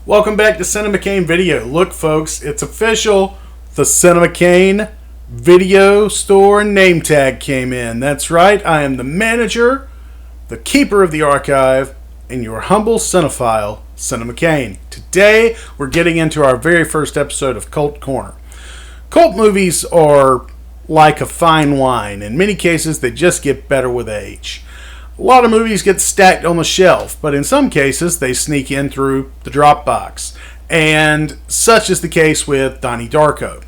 Welcome back to Cinema Kane Video. Look, folks, it's official. The Cinema Kane Video Store name tag came in. That's right. I am the manager, the keeper of the archive, and your humble cinephile, Cinema Kane. Today, we're getting into our very first episode of Cult Corner. Cult movies are like a fine wine. In many cases, they just get better with age. A lot of movies get stacked on the shelf, but in some cases, they sneak in through the drop box. And such is the case with Donnie Darko.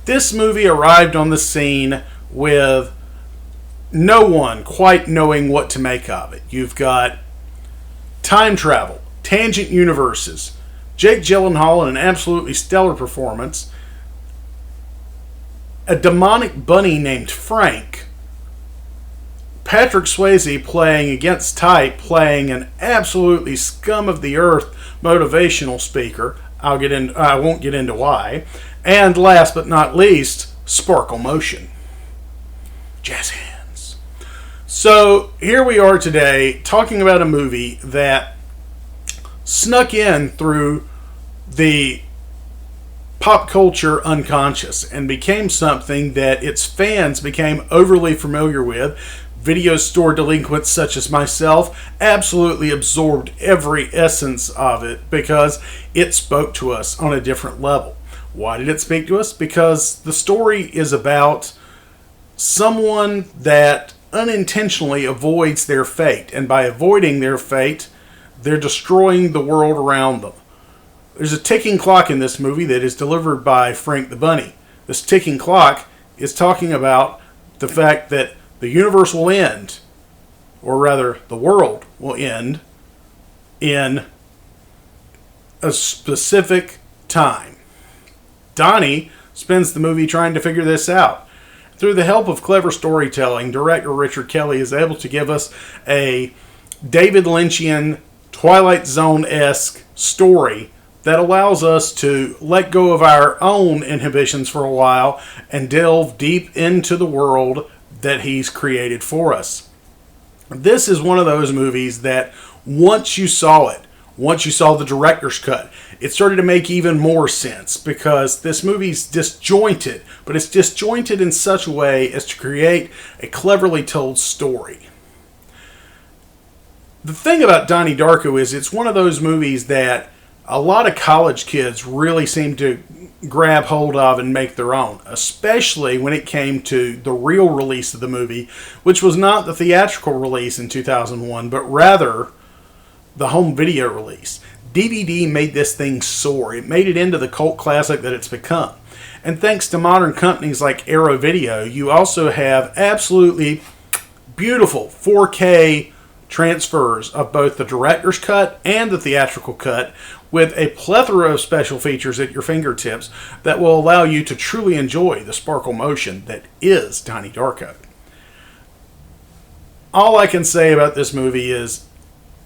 This movie arrived on the scene with no one quite knowing what to make of it. You've got time travel, tangent universes, Jake Gyllenhaal in an absolutely stellar performance, a demonic bunny named Frank, Patrick Swayze playing against type, playing an absolutely scum of the earth motivational speaker. I won't get into why. And last but not least, Sparkle Motion. Jazz hands. So here we are today talking about a movie that snuck in through the pop culture unconscious and became something that its fans became overly familiar with. Video store delinquents such as myself absolutely absorbed every essence of it because it spoke to us on a different level. Why did it speak to us? Because the story is about someone that unintentionally avoids their fate, and by avoiding their fate, they're destroying the world around them. There's a ticking clock in this movie that is delivered by Frank the Bunny. This ticking clock is talking about the fact that the universe will end, or rather, the world will end in a specific time. Donnie spends the movie trying to figure this out. Through the help of clever storytelling, director Richard Kelly is able to give us a David Lynchian, Twilight Zone-esque story that allows us to let go of our own inhibitions for a while and delve deep into the world that he's created for us. This is one of those movies that once you saw the director's cut, it started to make even more sense because this movie's disjointed, but it's disjointed in such a way as to create a cleverly told story. The thing about Donnie Darko is it's one of those movies that a lot of college kids really seem to grab hold of and make their own, especially when it came to the real release of the movie, which was not the theatrical release in 2001, but rather the home video release. DVD made this thing soar. It made it into the cult classic that it's become. And thanks to modern companies like Arrow Video, you also have absolutely beautiful 4K transfers of both the director's cut and the theatrical cut with a plethora of special features at your fingertips that will allow you to truly enjoy the sparkle motion that is Donnie Darko. All I can say about this movie is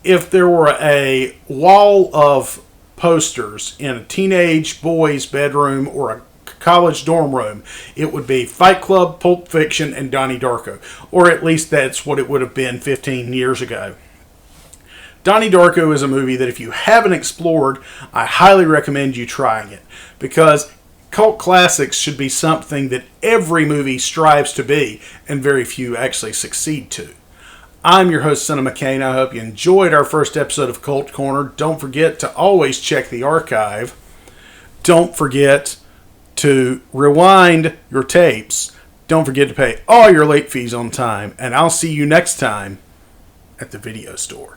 if there were a wall of posters in a teenage boy's bedroom or a college dorm room, it would be Fight Club, Pulp Fiction, and Donnie Darko. Or at least that's what it would have been 15 years ago. Donnie Darko is a movie that if you haven't explored, I highly recommend you trying it. Because cult classics should be something that every movie strives to be, and very few actually succeed to. I'm your host, Cinema Kane. I hope you enjoyed our first episode of Cult Corner. Don't forget to always check the archive. Don't forget to rewind your tapes. Don't forget to pay all your late fees on time. And I'll see you next time at the video store.